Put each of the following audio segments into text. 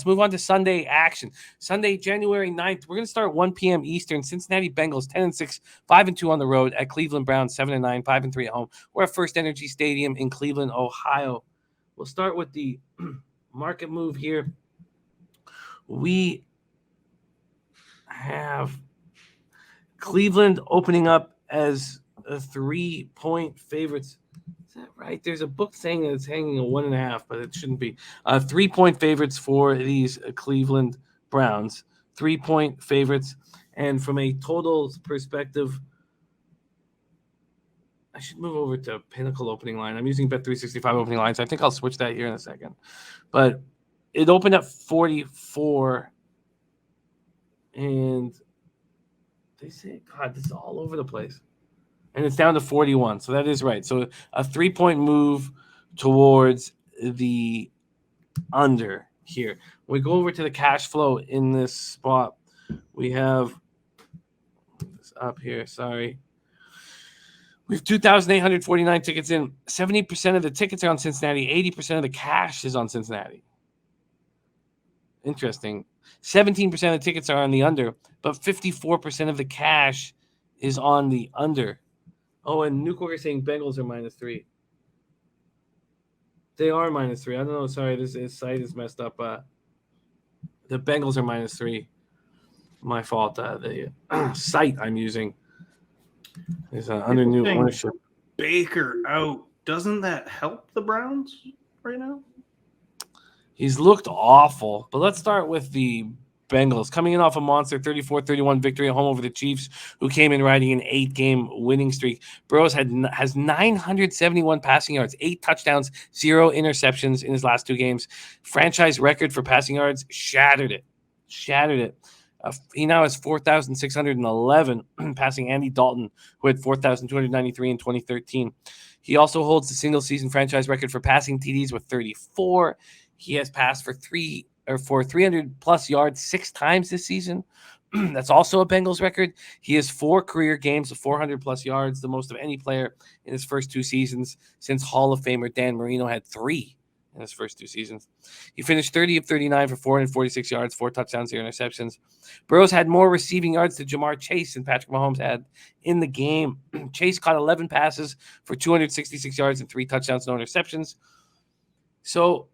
move on to Sunday action. Sunday, January 9th, we're going to start 1 p.m. Eastern. Cincinnati Bengals 10-6, 5-2 on the road at Cleveland Browns 7-9, 5-3 at home. We're at First Energy Stadium in Cleveland, Ohio. We'll start with the market move here. We have Cleveland opening up as a 3-point favorites. Is that right? There's a book saying that it's hanging a 1.5, but it shouldn't be. 3-point favorites for these Cleveland Browns. 3-point favorites. And from a totals perspective, I should move over to Pinnacle opening line. I'm using Bet365 opening lines. I think I'll switch that here in a second. But it opened at 44. And they say, God, this is all over the place. And it's down to 41. So that is right. So a 3-point move towards the under here. We go over to the cash flow in this spot. We have this up here. Sorry. We have 2,849 tickets in. 70% of the tickets are on Cincinnati. 80% of the cash is on Cincinnati. Interesting. 17% of the tickets are on the under, but 54% of the cash is on the under. Oh, and Newcork is saying Bengals are -3. They are -3. I don't know. Sorry, this site is messed up. The Bengals are -3. My fault. The site I'm using is under new ownership. Baker out. Doesn't that help the Browns right now? He's looked awful, but let's start with the Bengals. Coming in off a monster 34-31 victory at home over the Chiefs, who came in riding an 8-game winning streak. Burrow has 971 passing yards, 8 touchdowns, 0 interceptions in his last 2 games. Franchise record for passing yards, shattered it. He now has 4,611, passing Andy Dalton, who had 4,293 in 2013. He also holds the single-season franchise record for passing TDs with 34. He has passed for 300-plus yards 6 times this season. That's also a Bengals record. He has 4 career games of 400-plus yards, the most of any player in his first 2 seasons, since Hall of Famer Dan Marino had 3 in his first 2 seasons. He finished 30 of 39 for 446 yards, 4 touchdowns, 0 interceptions. Burrow's had more receiving yards to Jamar Chase than Patrick Mahomes had in the game. Chase caught 11 passes for 266 yards and 3 touchdowns, no interceptions. So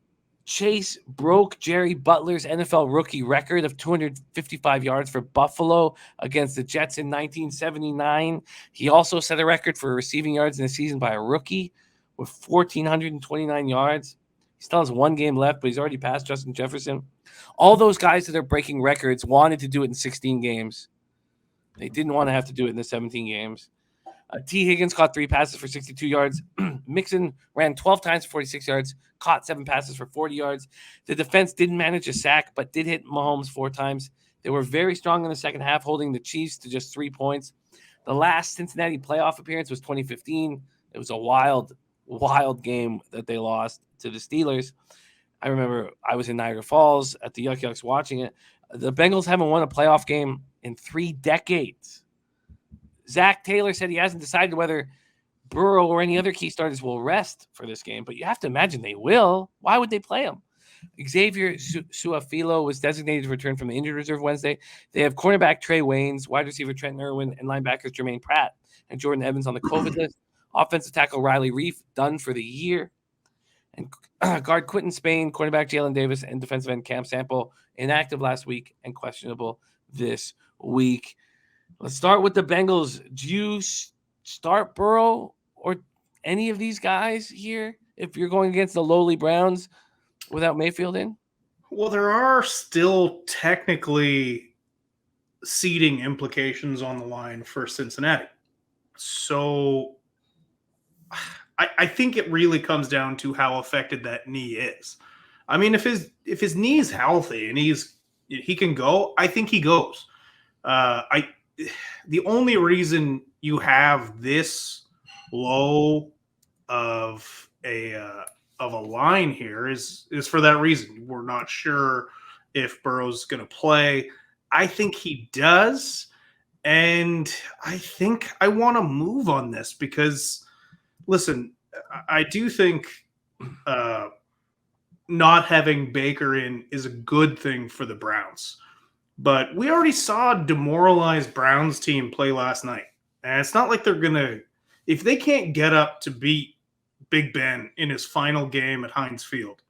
Chase broke Jerry Butler's NFL rookie record of 255 yards for Buffalo against the Jets in 1979. He also set a record for receiving yards in a season by a rookie with 1,429 yards. He still has 1 game left, but he's already passed Justin Jefferson. All those guys that are breaking records wanted to do it in 16 games. They didn't want to have to do it in the 17 games. T. Higgins caught 3 passes for 62 yards. Mixon ran 12 times for 46 yards, caught 7 passes for 40 yards. The defense didn't manage a sack, but did hit Mahomes 4 times. They were very strong in the second half, holding the Chiefs to just 3 points. The last Cincinnati playoff appearance was 2015. It was a wild game that they lost to the Steelers. I remember I was in Niagara Falls at the Yuck Yucks watching it. The Bengals haven't won a playoff game in 3 decades. Zach Taylor said he hasn't decided whether Burrow or any other key starters will rest for this game, but you have to imagine they will. Why would they play him? Xavier Suafilo was designated to return from the injured reserve Wednesday. They have cornerback Trey Waynes, wide receiver Trent Irwin, and linebackers Jermaine Pratt and Jordan Evans on the COVID list. Offensive tackle Riley Reif done for the year. And guard Quentin Spain, cornerback Jalen Davis, and defensive end Cam Sample inactive last week and questionable this week. Let's start with the Bengals. Do you start Burrow or any of these guys here if you're going against the lowly Browns without Mayfield in? Well, there are still technically seeding implications on the line for Cincinnati. So I think it really comes down to how affected that knee is. I mean, if his knee is healthy and he can go, I think he goes. The only reason you have this low of a line here is for that reason. We're not sure if Burrow's going to play. I think he does, and I think I want to move on this because, listen, I do think not having Baker in is a good thing for the Browns. But we already saw a demoralized Browns team play last night. And it's not like they're going to, if they can't get up to beat Big Ben in his final game at Heinz Field,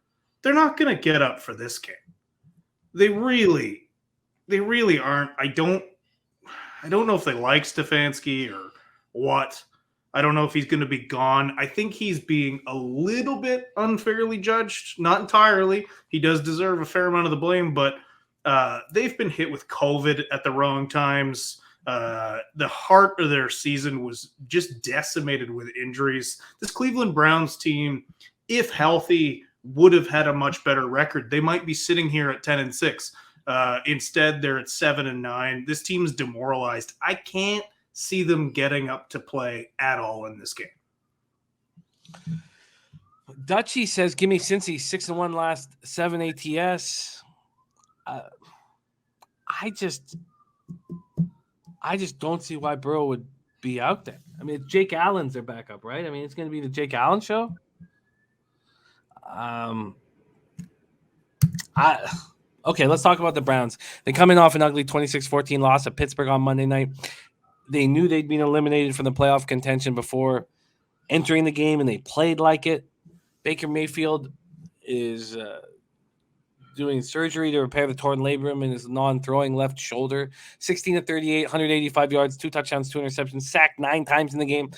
they're not going to get up for this game. They really aren't. I don't know if they like Stefanski or what. I don't know if he's going to be gone. I think he's being a little bit unfairly judged. Not entirely. He does deserve a fair amount of the blame, but they've been hit with COVID at the wrong times. The heart of their season was just decimated with injuries. This Cleveland Browns team, if healthy, would have had a much better record. They might be sitting here at 10-6. Instead, they're at 7-9. This team's demoralized. I can't see them getting up to play at all in this game. Dutchy says, "Give me Cincy 6-1 last 7 ATS." I just don't see why Burrow would be out there. I mean, Jake Allen's their backup, right? I mean, it's going to be the Jake Allen show. Okay, let's talk about the Browns. They coming off an ugly 26-14 loss at Pittsburgh on Monday night. They knew they'd been eliminated from the playoff contention before entering the game, and they played like it. Baker Mayfield is doing surgery to repair the torn labrum in his non-throwing left shoulder. 16-38, 185 yards, 2 touchdowns, 2 interceptions, sacked 9 times in the game.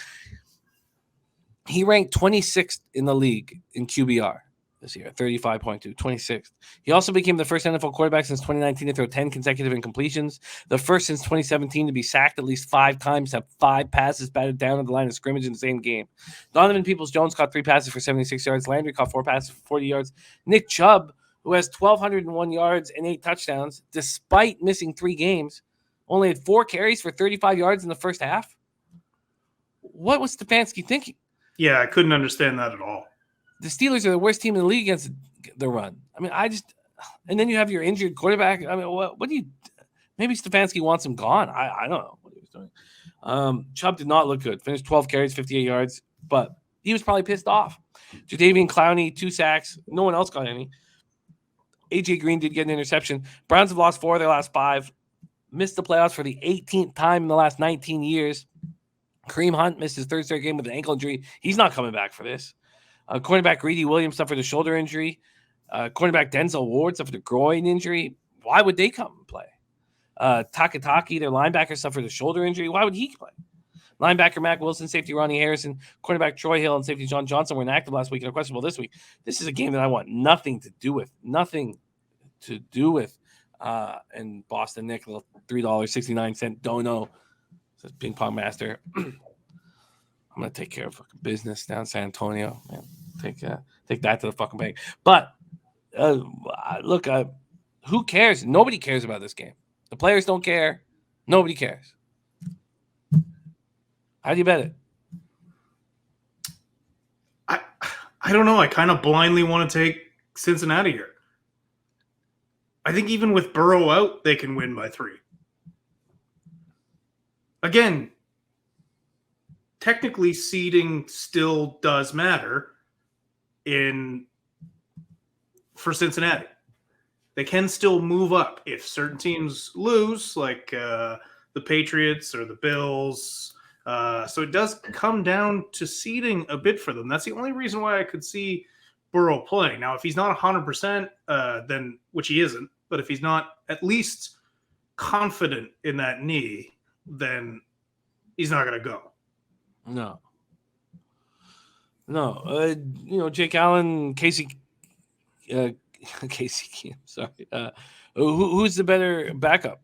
He ranked 26th in the league in QBR this year, 35.2, 26th. He also became the first NFL quarterback since 2019 to throw 10 consecutive incompletions, the first since 2017 to be sacked at least 5 times, have 5 passes batted down at the line of scrimmage in the same game. Donovan Peoples-Jones caught 3 passes for 76 yards. Landry caught 4 passes for 40 yards. Nick Chubb, who has 1,201 yards and 8 touchdowns, despite missing 3 games, only had 4 carries for 35 yards in the first half. What was Stefanski thinking? Yeah, I couldn't understand that at all. The Steelers are the worst team in the league against the run. I mean, and then you have your injured quarterback. I mean, what do you, maybe Stefanski wants him gone. I don't know what he was doing. Chubb did not look good. Finished 12 carries, 58 yards, but he was probably pissed off. Jadeveon Clowney, 2 sacks. No one else got any. AJ Green did get an interception. Browns have lost 4 of their last 5. Missed the playoffs for the 18th time in the last 19 years. Kareem Hunt missed his 3rd straight game with an ankle injury. He's not coming back for this. Cornerback Greedy Williams suffered a shoulder injury. Cornerback Denzel Ward suffered a groin injury. Why would they come and play? Takataki, their linebacker, suffered a shoulder injury. Why would he play? Linebacker Mac Wilson, safety Ronnie Harrison, cornerback Troy Hill, and safety John Johnson were inactive last week and are questionable this week. This is a game that I want nothing to do with. And Boston Nick, little $3.69 dono, says Ping Pong Master. I'm gonna take care of fucking business down in San Antonio, man. Take that to the fucking bank. But look, who cares? Nobody cares about this game. The players don't care. Nobody cares. How do you bet it? I don't know. I kind of blindly want to take Cincinnati here. I think even with Burrow out, they can win by 3. Again, technically seeding still does matter for Cincinnati. They can still move up if certain teams lose, like the Patriots or the Bills. So it does come down to seeding a bit for them. That's the only reason why I could see Burrow playing. Now, if he's not 100%, then which he isn't, but if he's not at least confident in that knee, then he's not going to go. No. Jake Allen, Casey Keenum. Sorry. Who's the better backup?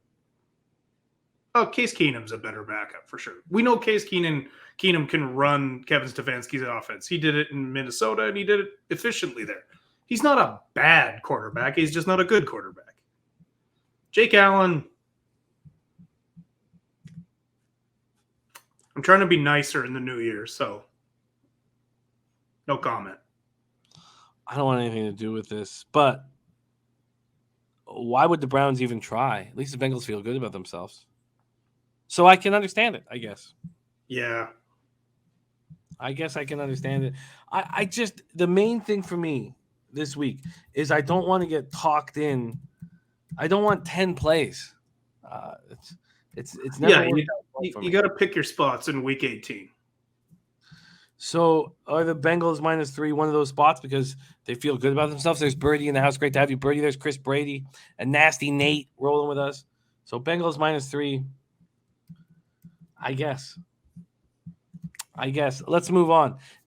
Oh, Case Keenum's a better backup for sure. We know Case Keenum can run Kevin Stefanski's offense. He did it in Minnesota, and he did it efficiently there. He's not a bad quarterback. He's just not a good quarterback. Jake Allen, I'm trying to be nicer in the new year, so no comment. I don't want anything to do with this, but why would the Browns even try? At least the Bengals feel good about themselves. So I can understand it, I guess. Yeah. I guess I can understand it. I just, the main thing for me this week is I don't want to get talked in. I don't want 10 plays. It's never worked out for you me. got to pick your spots in week 18. So are the Bengals -3 one of those spots because they feel good about themselves? There's Birdie in the house. Great to have you, Birdie. There's Chris Brady and Nasty Nate rolling with us. So Bengals -3. I guess. Let's move on.